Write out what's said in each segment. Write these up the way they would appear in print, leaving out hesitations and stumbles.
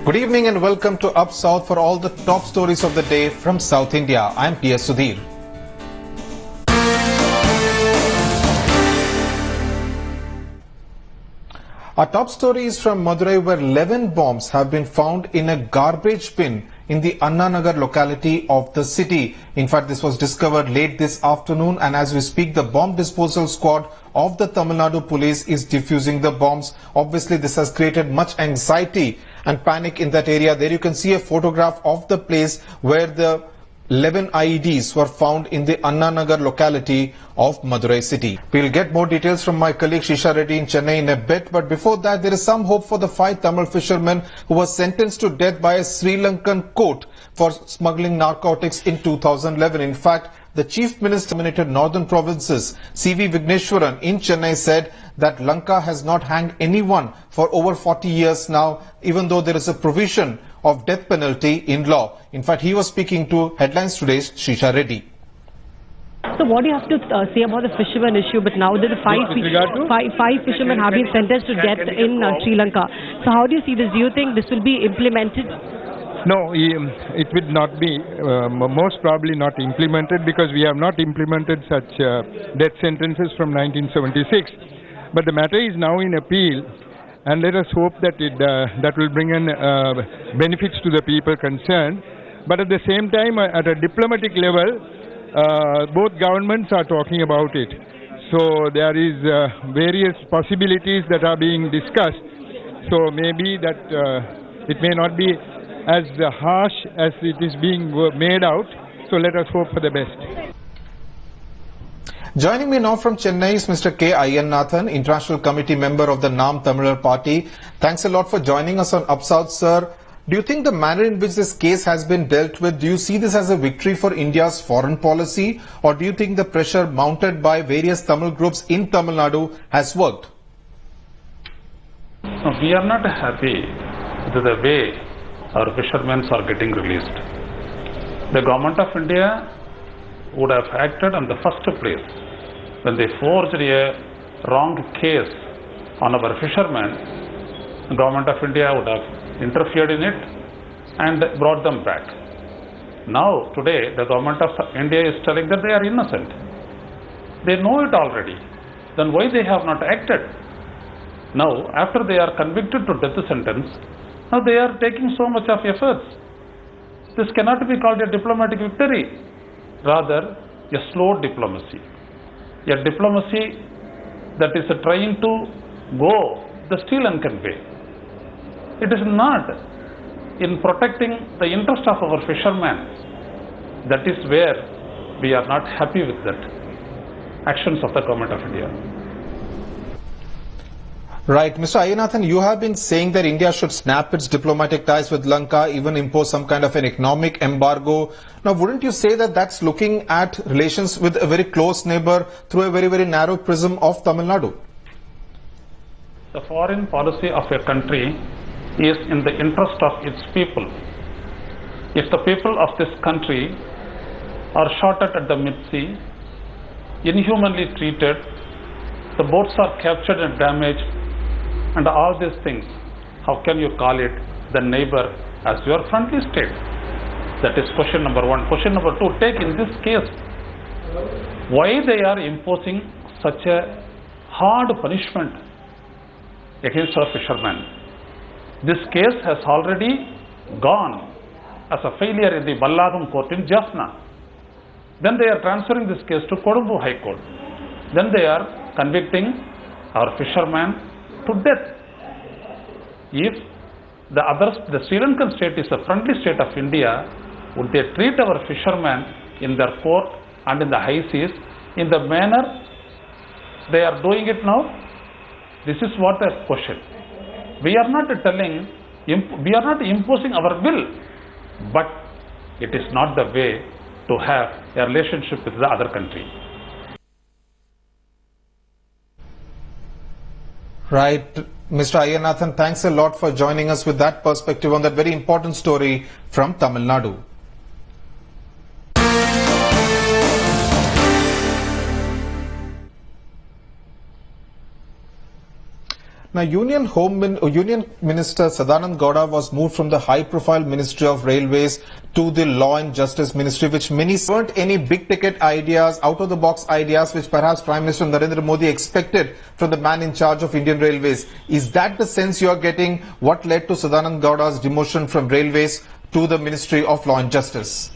Good evening and welcome to Up South for all the top stories of the day from South India. I'm P.S. Sudhir. Our top story is from Madurai, where 11 bombs have been found in a garbage bin in the Anna Nagar locality of the city. In fact, this was discovered late this afternoon, and as we speak, the bomb disposal squad of the Tamil Nadu police is defusing the bombs. Obviously, this has created much anxiety and panic in that area. There you can see a photograph of the place where the 11 IEDs were found in the Anna Nagar locality of Madurai city. We'll get more details from my colleague Shisha Reddy in Chennai in a bit, but before that, there is some hope for the 5 Tamil fishermen who were sentenced to death by a Sri Lankan court for smuggling narcotics in 2011. In fact, the Chief Minister of Northern Provinces, C.V. Vigneshwaran in Chennai, said that Lanka has not hanged anyone for over 40 years now, even though there is a provision of death penalty in law. In fact, he was speaking to Headlines Today's Shisha Reddy. So what do you have to say about the fisherman issue? But now the five fishermen have been sentenced to death in Sri Lanka. So how do you see this? Do you think this will be implemented? No, it will not be, most probably not implemented, because we have not implemented such death sentences from 1976. But the matter is now in appeal, and let us hope that that will bring in benefits to the people concerned. But at the same time, at a diplomatic level, both governments are talking about it. So there is various possibilities that are being discussed. So maybe that it may not be as harsh as it is being made out. So let us hope for the best. Joining me now from Chennai is Mr. K. Nathan, International Committee member of the Naam Tamil Party. Thanks a lot for joining us on Up South, sir. Do you think the manner in which this case has been dealt with, do you see this as a victory for India's foreign policy, or do you think the pressure mounted by various Tamil groups in Tamil Nadu has worked? No, we are not happy with the way our fishermen are getting released. The government of India would have acted on the first place when they forged a wrong case on our fishermen. The government of India would have interfered in it and brought them back. Now, today, the government of India is telling that they are innocent. They know it already. Then why they have not acted? Now, after they are convicted to death sentence, now they are taking so much of efforts. This cannot be called a diplomatic victory. Rather, a slow diplomacy. A diplomacy that is trying to go the Sri Lankan way. It is not in protecting the interest of our fishermen. That is where we are not happy with that actions of the government of India. Right. Mr. Ayanathan, you have been saying that India should snap its diplomatic ties with Lanka, even impose some kind of an economic embargo. Now, wouldn't you say that that's looking at relations with a very close neighbor through a very, very narrow prism of Tamil Nadu? The foreign policy of a country is in the interest of its people. If the people of this country are shot at the mid-sea, inhumanly treated, the boats are captured and damaged, and all these things, how can you call it the neighbor as your friendly state? That is question number one. Question number two, take in this case, why they are imposing such a hard punishment against our fishermen? This case has already gone as a failure in the Ballagam court in Jaffna. Then they are transferring this case to Colombo High Court. Then they are convicting our fishermen to death. If the Sri Lankan state is a friendly state of India, would they treat our fishermen in their court and in the high seas in the manner they are doing it now? This is what the question. We are not imposing our will, but it is not the way to have a relationship with the other country. Right. Mr. Ayanathan, thanks a lot for joining us with that perspective on that very important story from Tamil Nadu. Now, Union Minister Sadanand Gowda was moved from the high-profile Ministry of Railways to the Law and Justice Ministry, which many weren't any big-ticket ideas, out-of-the-box ideas, which perhaps Prime Minister Narendra Modi expected from the man in charge of Indian Railways. Is that the sense you are getting? What led to Sadanand Gowda's demotion from Railways to the Ministry of Law and Justice?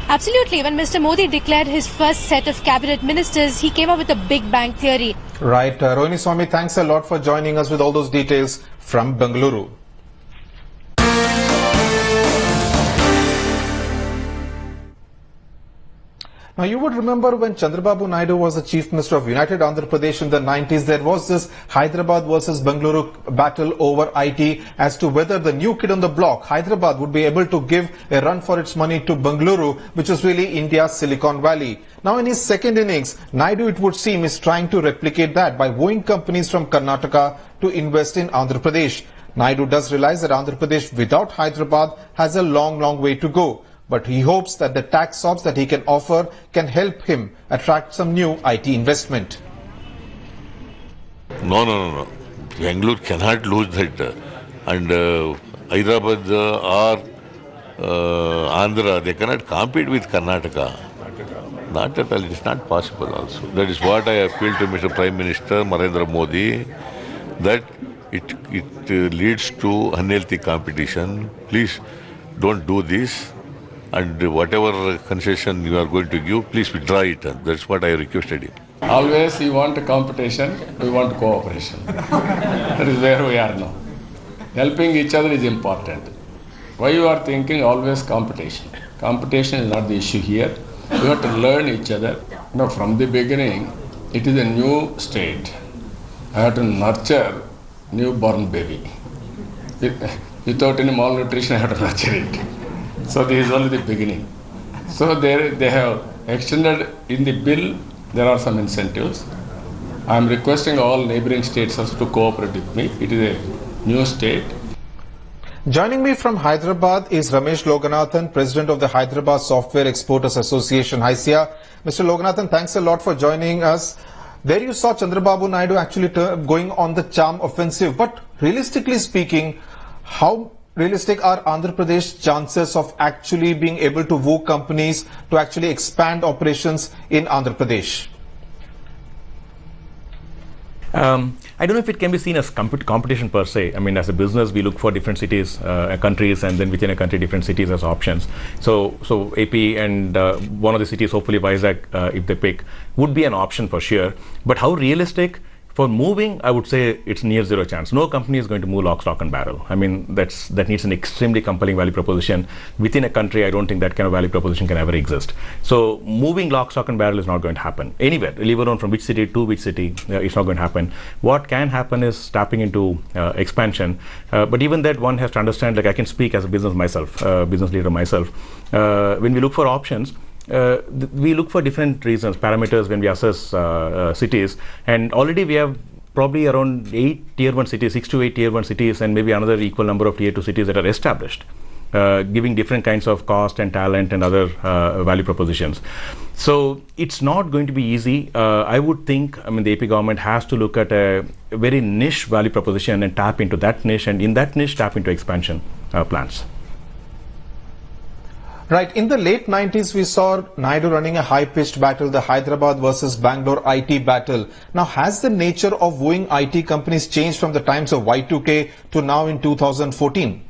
Absolutely. When Mr. Modi declared his first set of cabinet ministers, he came up with a Big Bang theory. Right. Rohini Swami, thanks a lot for joining us with all those details from Bengaluru. Now, you would remember when Chandrababu Naidu was the Chief Minister of United Andhra Pradesh in the 90s, there was this Hyderabad versus Bengaluru battle over IT as to whether the new kid on the block, Hyderabad, would be able to give a run for its money to Bengaluru, which was really India's Silicon Valley. Now, in his second innings, Naidu, it would seem, is trying to replicate that by wooing companies from Karnataka to invest in Andhra Pradesh. Naidu does realize that Andhra Pradesh without Hyderabad has a long way to go. But he hopes that the tax sobs that he can offer can help him attract some new IT investment. No. Bangalore cannot lose that. And Hyderabad or Andhra, they cannot compete with Karnataka. Not at all. It is not possible also. That is what I appeal to Mr. Prime Minister Narendra Modi, that it leads to unhealthy competition. Please don't do this. And whatever concession you are going to give, please withdraw it. That's what I requested him. Always you want a competition, we want cooperation. That is where we are now. Helping each other is important. Why you are thinking always competition? Competition is not the issue here. We have to learn each other. Now, from the beginning, it is a new state. I have to nurture newborn baby. Without any malnutrition, I have to nurture it. So this is only the beginning. So they have extended in the bill, there are some incentives. I am requesting all neighboring states also to cooperate with me. It is a new state. Joining me from Hyderabad is Ramesh Loganathan, President of the Hyderabad Software Exporters Association, HYSIA. Mr. Loganathan, thanks a lot for joining us. There you saw Chandrababu Naidu actually going on the charm offensive. But realistically speaking, how realistic are Andhra Pradesh's chances of actually being able to woo companies to actually expand operations in Andhra Pradesh? I don't know if it can be seen as competition per se. I mean, as a business, we look for different cities, countries, and then within a country, different cities as options. So AP and one of the cities, hopefully Vizag, if they pick, would be an option for sure. But how realistic? For moving, I would say it's near zero chance. No company is going to move lock, stock and barrel. I mean, that needs an extremely compelling value proposition. Within a country, I don't think that kind of value proposition can ever exist. So moving lock, stock and barrel is not going to happen. Anywhere, leave alone from which city to which city, it's not going to happen. What can happen is tapping into expansion. But even that, one has to understand, like I can speak as a business leader myself. When we look for options, we look for different reasons, parameters when we assess cities, and already we have probably around 8 tier 1 cities, 6 to 8 tier 1 cities, and maybe another equal number of tier 2 cities that are established, giving different kinds of cost and talent and other value propositions. So it's not going to be easy. I would think, I mean, the AP government has to look at a very niche value proposition and tap into that niche, and in that niche tap into expansion plans. Right. In the late 90s, we saw Naidu running a high-pitched battle, the Hyderabad versus Bangalore IT battle. Now, has the nature of wooing IT companies changed from the times of Y2K to now in 2014?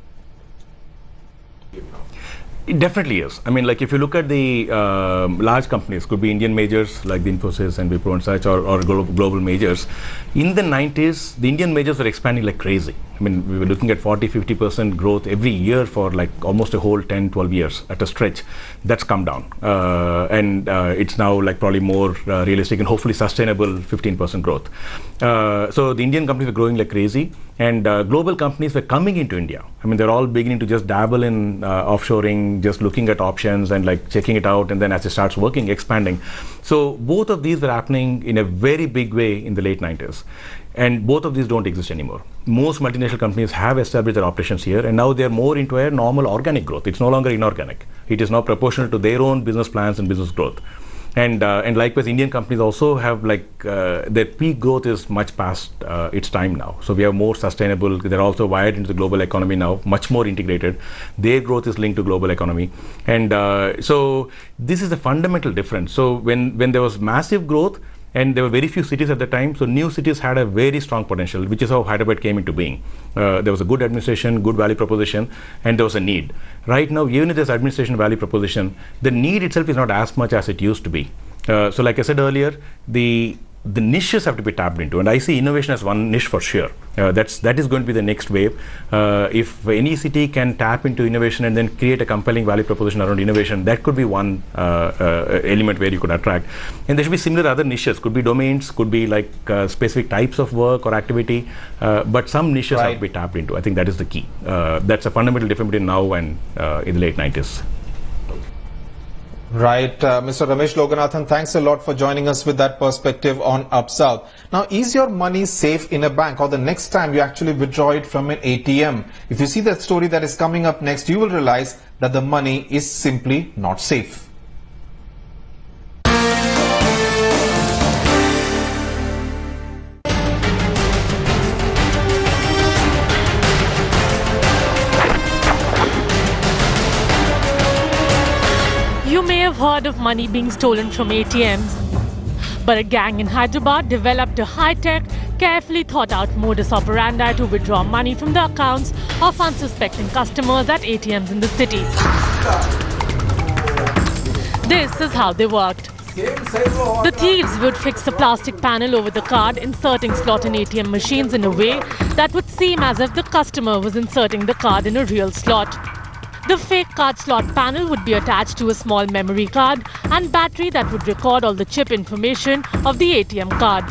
It definitely is. I mean, like if you look at the large companies, could be Indian majors like the Infosys and Wipro and such, or global majors. In the 90s, the Indian majors were expanding like crazy. I mean, we were looking at 40-50% growth every year for like almost a whole 10-12 years at a stretch. That's come down. And it's now like probably more realistic and hopefully sustainable 15% growth. So the Indian companies were growing like crazy, and global companies were coming into India. I mean, they're all beginning to just dabble in offshoring, just looking at options and like checking it out, and then as it starts working, expanding. So both of these were happening in a very big way in the late 90s. And both of these don't exist anymore. Most multinational companies have established their operations here, and now they're more into a normal organic growth. It's no longer inorganic. It is now proportional to their own business plans and business growth. And likewise, Indian companies also have their peak growth is much past its time now. So we are more sustainable. They're also wired into the global economy now, much more integrated. Their growth is linked to global economy, and so this is a fundamental difference. So when there was massive growth, and there were very few cities at the time, so new cities had a very strong potential, which is how Hyderabad came into being. There was a good administration, good value proposition, and there was a need. Right now, even if there's administration value proposition, the need itself is not as much as it used to be. So like I said earlier, the niches have to be tapped into, and I see innovation as one niche for sure. That is going to be the next wave. If any city can tap into innovation and then create a compelling value proposition around innovation, that could be one element where you could attract. And there should be similar other niches. Could be domains, could be specific types of work or activity, but some niches have to be tapped into. I think that is the key. That's a fundamental difference between now and in the late 90s. Right, Mr. Ramesh Loganathan, thanks a lot for joining us with that perspective on Up South. Now, is your money safe in a bank, or the next time you actually withdraw it from an ATM? If you see that story that is coming up next, you will realize that the money is simply not safe. You may have heard of money being stolen from ATMs, but a gang in Hyderabad developed a high-tech, carefully thought-out modus operandi to withdraw money from the accounts of unsuspecting customers at ATMs in the city. This is how they worked. The thieves would fix a plastic panel over the card, inserting slot in ATM machines in a way that would seem as if the customer was inserting the card in a real slot. The fake card slot panel would be attached to a small memory card and battery that would record all the chip information of the ATM card.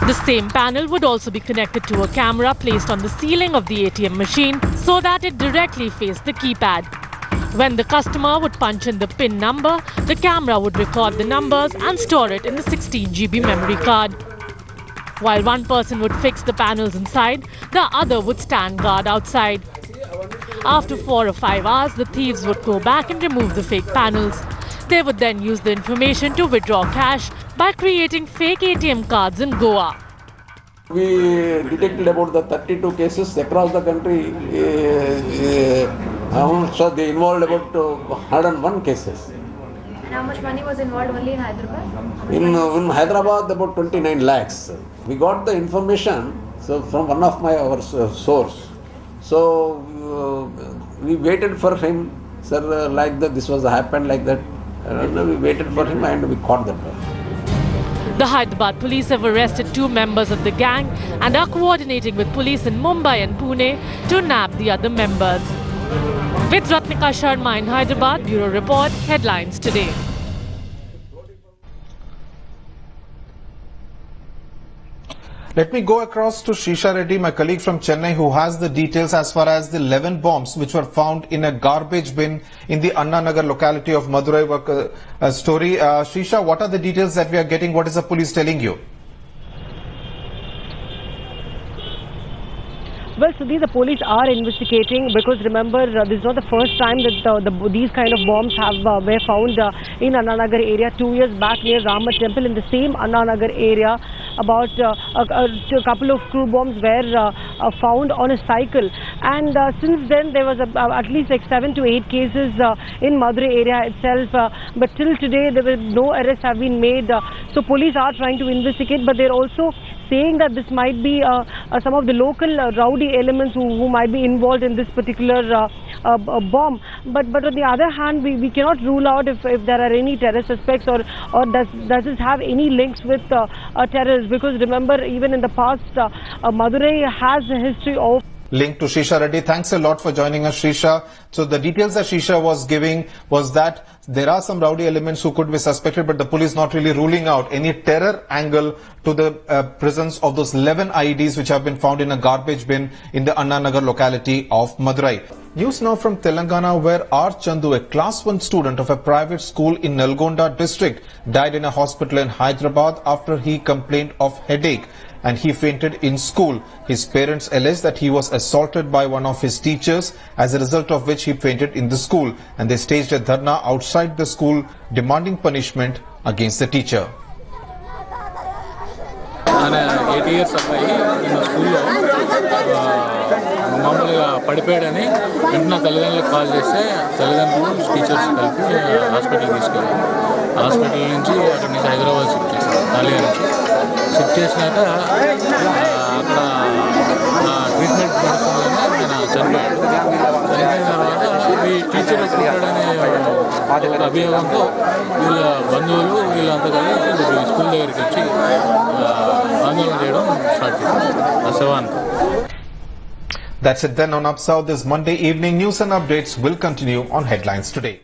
The same panel would also be connected to a camera placed on the ceiling of the ATM machine so that it directly faced the keypad. When the customer would punch in the PIN number, the camera would record the numbers and store it in the 16 GB memory card. While one person would fix the panels inside, the other would stand guard outside. After 4 or 5 hours, the thieves would go back and remove the fake panels. They would then use the information to withdraw cash by creating fake ATM cards in Goa. We detected about the 32 cases across the country. So they involved about 101 cases. And how much money was involved only in Hyderabad? In Hyderabad, about 29 lakhs. We got the information from one of our source. So we waited for him, sir, like that, this was happened like that. We waited for him and we caught them. The Hyderabad police have arrested 2 members of the gang and are coordinating with police in Mumbai and Pune to nab the other members. With Ratnika Sharma in Hyderabad, Bureau Report, Headlines Today. Let me go across to Srisha Reddy, my colleague from Chennai, who has the details as far as the 11 bombs which were found in a garbage bin in the Anna Nagar locality of Madurai story. Srisha, what are the details that we are getting? What is the police telling you? Well, Sudhir, the police are investigating because remember, this is not the first time that these kind of bombs were found in Anna Nagar area. 2 years back near Rama Temple in the same Anna Nagar area, about a couple of screw bombs were found on a cycle. And since then, there was at least 7 to 8 cases in Madurai area itself. But till today, there were no arrests have been made. So police are trying to investigate, but they're also saying that this might be some of the local rowdy elements who might be involved in this particular bomb. But on the other hand, we cannot rule out if there are any terror suspects or does this have any links with terrorists, because remember, even in the past, Madurai has a history of Link to Srisha Reddy. Thanks a lot for joining us, Srisha. So the details that Srisha was giving was that there are some rowdy elements who could be suspected, but the police not really ruling out any terror angle to the presence of those 11 IEDs which have been found in a garbage bin in the Anna Nagar locality of Madurai. News now from Telangana, where R. Chandu, a class 1 student of a private school in Nalgonda district, died in a hospital in Hyderabad after he complained of headache. and he fainted in school. His parents alleged that he was assaulted by one of his teachers, as a result of which he fainted in the school, and they staged a dharna outside the school demanding punishment against the teacher. ఆయన 8 years అబ్బాయి ఈయన స్కూల్లో మామూలుగా పడిపోయాడని వెంటనే తల్లిదండ్రులకు call చేస్తే తల్లిదండ్రులు teachers కలిపి హాస్పిటల్కి తీసుకెళ్ళారు. హాస్పిటల్ నుంచి అక్కడి నుంచి హైదరాబాద్ షిఫ్ట్ చేశారు. కాలియా నుంచి షిఫ్ట్ చేసినాక అక్కడ ట్రీట్మెంట్ నడుస్తుందని ఆయన చనిపోయాడు. చనిపోయిన తర్వాత ఈ టీచర్ పుట్టాడనే అభియోగంతో వీళ్ళ బంధువులు వీళ్ళంతా కలిసి స్కూల్ దగ్గరికి వచ్చి ఆందోళన చేయడం స్టార్ట్ చేశారు ఆ శవాన్ని. That's it then on Up South this Monday evening. News and updates will continue on Headlines Today.